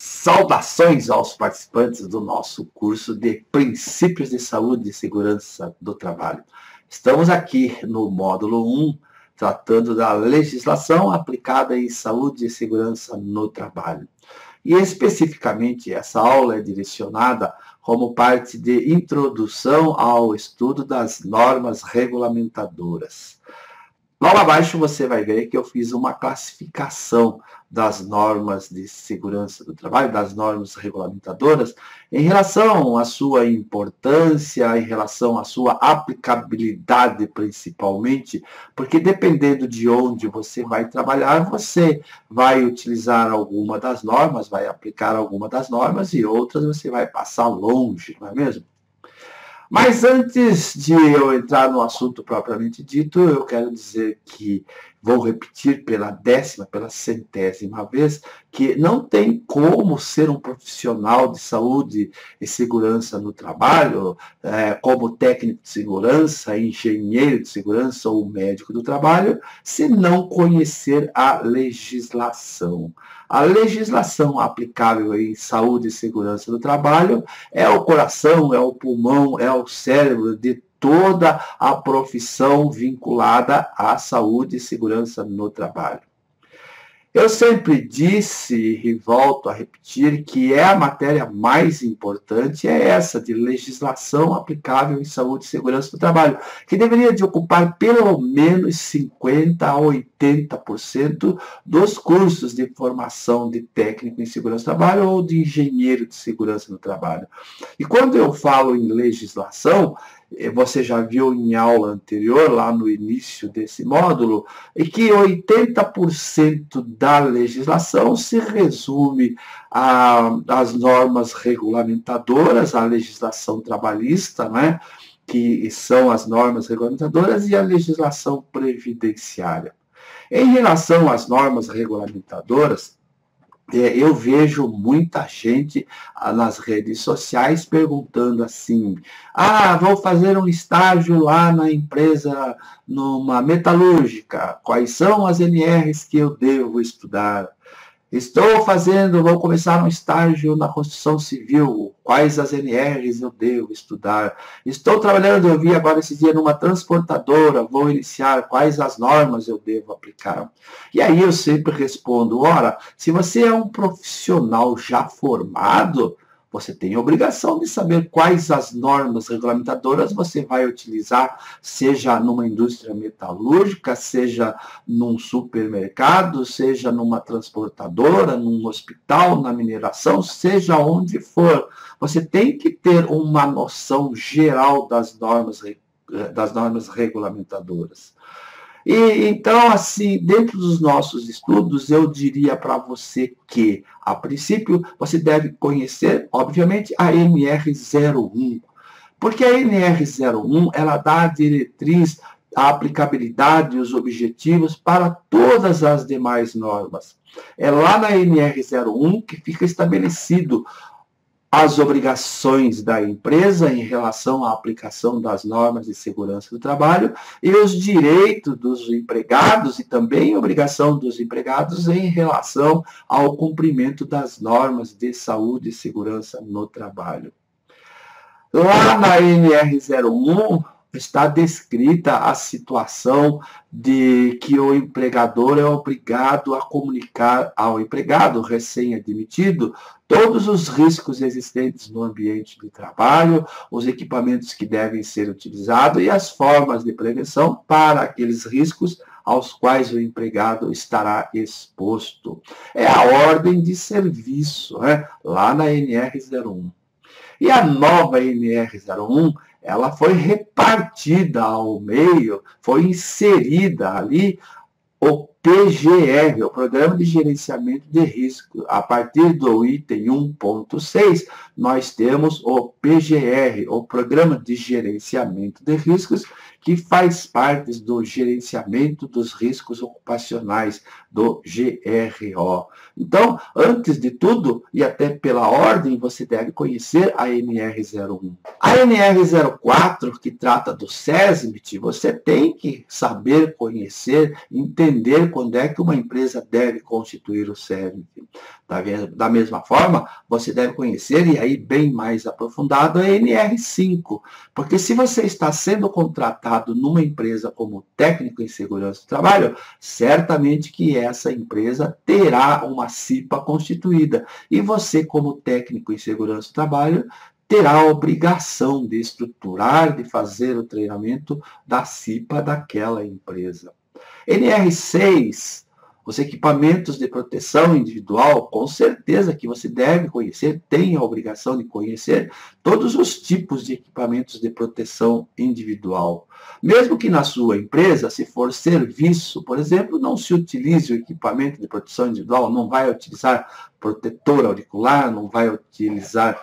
Saudações aos participantes do nosso curso de Princípios de Saúde e Segurança do Trabalho. Estamos aqui no módulo 1, tratando da legislação aplicada em saúde e segurança no trabalho. E especificamente essa aula é direcionada como parte de introdução ao estudo das normas regulamentadoras. Logo abaixo você vai ver que eu fiz uma classificação das normas de segurança do trabalho, das normas regulamentadoras, em relação à sua importância, em relação à sua aplicabilidade principalmente, porque dependendo de onde você vai trabalhar, você vai utilizar alguma das normas, vai aplicar alguma das normas e outras você vai passar longe, não é mesmo? Mas antes de eu entrar no assunto propriamente dito, eu quero dizer que vou repetir pela centésima vez, que não tem como ser um profissional de saúde e segurança no trabalho, como técnico de segurança, engenheiro de segurança ou médico do trabalho, se não conhecer a legislação. A legislação aplicável em saúde e segurança do trabalho é o coração, é o pulmão, é o cérebro de toda a profissão vinculada à saúde e segurança no trabalho. Eu sempre disse e volto a repetir que a matéria mais importante é essa de legislação aplicável em saúde e segurança do trabalho, que deveria de ocupar pelo menos 50% a 80% dos cursos de formação de técnico em segurança do trabalho ou de engenheiro de segurança do trabalho. E quando eu falo em legislação, você já viu em aula anterior, lá no início desse módulo, que 80% da legislação se resume às normas regulamentadoras, à legislação trabalhista, né, que são as normas regulamentadoras, e a legislação previdenciária. Em relação às normas regulamentadoras, eu vejo muita gente nas redes sociais perguntando assim: vou fazer um estágio lá na empresa, numa metalúrgica, quais são as NRs que eu devo estudar? Vou começar um estágio na construção civil, quais as NRs eu devo estudar? Estou trabalhando, eu vi agora esse dia, numa transportadora, vou iniciar, quais as normas eu devo aplicar? E aí eu sempre respondo, ora, se você é um profissional já formado, você tem a obrigação de saber quais as normas regulamentadoras você vai utilizar, seja numa indústria metalúrgica, seja num supermercado, seja numa transportadora, num hospital, na mineração, seja onde for. Você tem que ter uma noção geral das normas regulamentadoras. E então, assim, dentro dos nossos estudos, eu diria para você que, a princípio, você deve conhecer, obviamente, a NR01. Porque a NR01, ela dá a diretriz, a aplicabilidade e os objetivos para todas as demais normas. É lá na NR01 que fica estabelecido as obrigações da empresa em relação à aplicação das normas de segurança do trabalho e os direitos dos empregados e também a obrigação dos empregados em relação ao cumprimento das normas de saúde e segurança no trabalho. Lá na NR01 está descrita a situação de que o empregador é obrigado a comunicar ao empregado recém-admitido todos os riscos existentes no ambiente de trabalho, os equipamentos que devem ser utilizados e as formas de prevenção para aqueles riscos aos quais o empregado estará exposto. É a ordem de serviço, né? Lá na NR01. E a nova NR01, ela foi repartida ao meio, foi inserida ali o PGR, o Programa de Gerenciamento de Risco. A partir do item 1.6, nós temos o PGR, o Programa de Gerenciamento de Riscos, que faz parte do gerenciamento dos riscos ocupacionais, do GRO. Então, antes de tudo, e até pela ordem, você deve conhecer a NR01. A NR04, que trata do SESMIT, você tem que saber, conhecer, entender quando é que uma empresa deve constituir o SESMIT. Da mesma forma, você deve conhecer, e aí bem mais aprofundado, a NR5, porque se você está sendo contratado numa empresa como técnico em segurança do trabalho, certamente que essa empresa terá uma CIPA constituída, e você, como técnico em segurança do trabalho, terá a obrigação de estruturar, de fazer o treinamento da CIPA daquela empresa. NR6, os equipamentos de proteção individual, com certeza que você deve conhecer, tem a obrigação de conhecer todos os tipos de equipamentos de proteção individual. Mesmo que na sua empresa, se for serviço, por exemplo, não se utilize o equipamento de proteção individual, não vai utilizar protetor auricular, não vai utilizar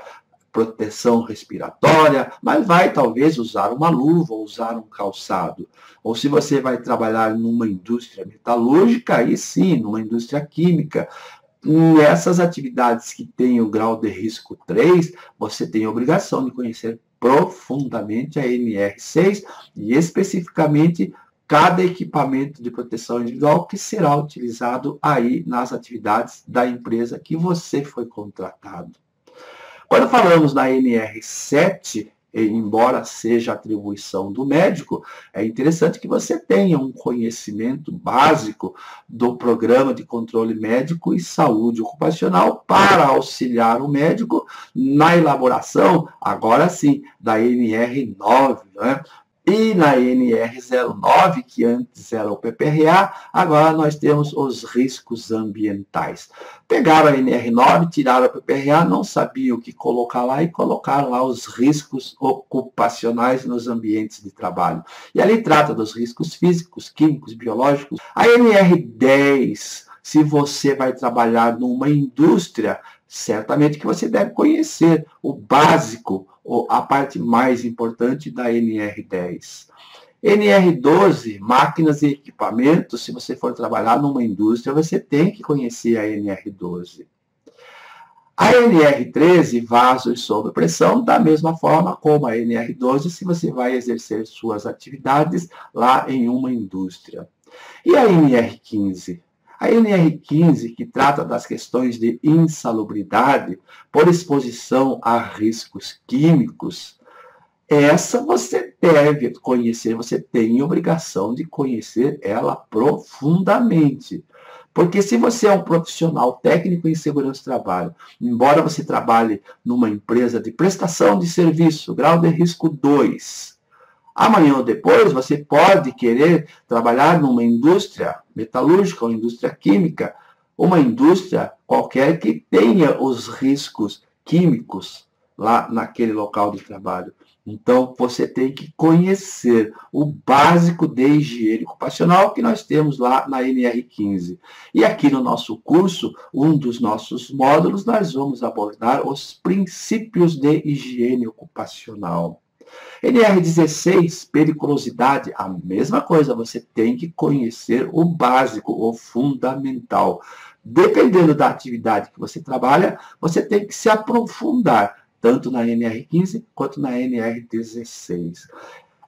proteção respiratória, mas vai talvez usar uma luva, ou usar um calçado. Ou se você vai trabalhar numa indústria metalúrgica, aí sim, numa indústria química, nessas atividades que têm o grau de risco 3, você tem a obrigação de conhecer profundamente a NR6 e especificamente cada equipamento de proteção individual que será utilizado aí nas atividades da empresa que você foi contratado. Quando falamos na NR7, embora seja atribuição do médico, é interessante que você tenha um conhecimento básico do Programa de Controle Médico e Saúde Ocupacional para auxiliar o médico na elaboração, agora sim, da NR9, né? E na NR09, que antes era o PPRA, agora nós temos os riscos ambientais. Pegaram a NR9, tiraram a PPRA, não sabiam o que colocar lá e colocaram lá os riscos ocupacionais nos ambientes de trabalho. E ali trata dos riscos físicos, químicos, biológicos. A NR10, se você vai trabalhar numa indústria, certamente que você deve conhecer o básico, a parte mais importante da NR10. NR12, máquinas e equipamentos, se você for trabalhar numa indústria, você tem que conhecer a NR12. A NR13, vasos sob pressão, da mesma forma como a NR12, se você vai exercer suas atividades lá em uma indústria. E a NR15? A NR15, que trata das questões de insalubridade por exposição a riscos químicos, essa você deve conhecer, você tem obrigação de conhecer ela profundamente. Porque se você é um profissional técnico em segurança do trabalho, embora você trabalhe numa empresa de prestação de serviço, grau de risco 2, amanhã ou depois, você pode querer trabalhar numa indústria metalúrgica ou indústria química, uma indústria qualquer que tenha os riscos químicos lá naquele local de trabalho. Então, você tem que conhecer o básico de higiene ocupacional que nós temos lá na NR15. E aqui no nosso curso, um dos nossos módulos, nós vamos abordar os princípios de higiene ocupacional. NR16, periculosidade, a mesma coisa, você tem que conhecer o básico, o fundamental. Dependendo da atividade que você trabalha, você tem que se aprofundar, tanto na NR15 quanto na NR16.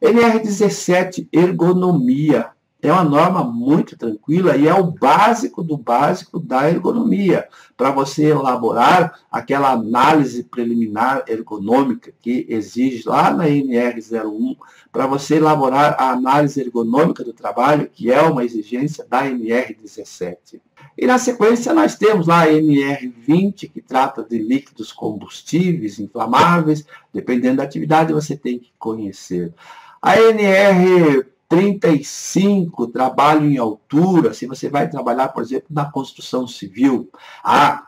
NR17, ergonomia. É uma norma muito tranquila e é o básico do básico da ergonomia, para você elaborar aquela análise preliminar ergonômica que exige lá na NR01, para você elaborar a análise ergonômica do trabalho, que é uma exigência da NR17. E na sequência nós temos lá a NR20, que trata de líquidos combustíveis, inflamáveis, dependendo da atividade você tem que conhecer. A NR35, trabalho em altura, se você vai trabalhar, por exemplo, na construção civil.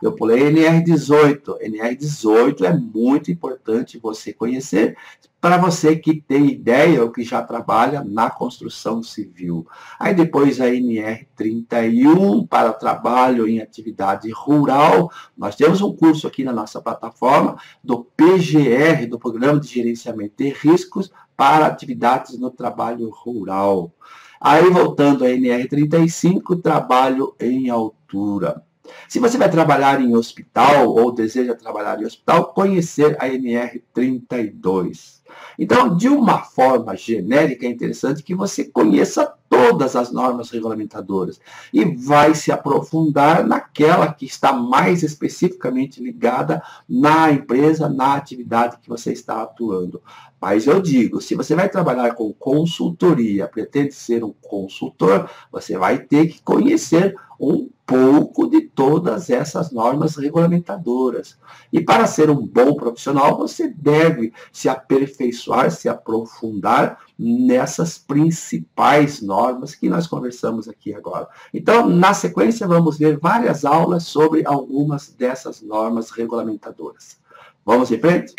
Eu pulei NR18. NR18 é muito importante você conhecer, para você que tem ideia ou que já trabalha na construção civil. Aí depois a NR31, para trabalho em atividade rural. Nós temos um curso aqui na nossa plataforma do PGR, do Programa de Gerenciamento de Riscos, para atividades no trabalho rural. Aí, voltando a NR35, trabalho em altura. Se você vai trabalhar em hospital ou deseja trabalhar em hospital, conhecer a NR32. Então, de uma forma genérica, é interessante que você conheça todas as normas regulamentadoras e vai se aprofundar naquela que está mais especificamente ligada na empresa, na atividade que você está atuando. Mas eu digo, se você vai trabalhar com consultoria, pretende ser um consultor, você vai ter que conhecer um pouco de todas essas normas regulamentadoras. E para ser um bom profissional, você deve se aperfeiçoar, se aprofundar nessas principais normas que nós conversamos aqui agora. Então, na sequência, vamos ver várias aulas sobre algumas dessas normas regulamentadoras. Vamos em frente?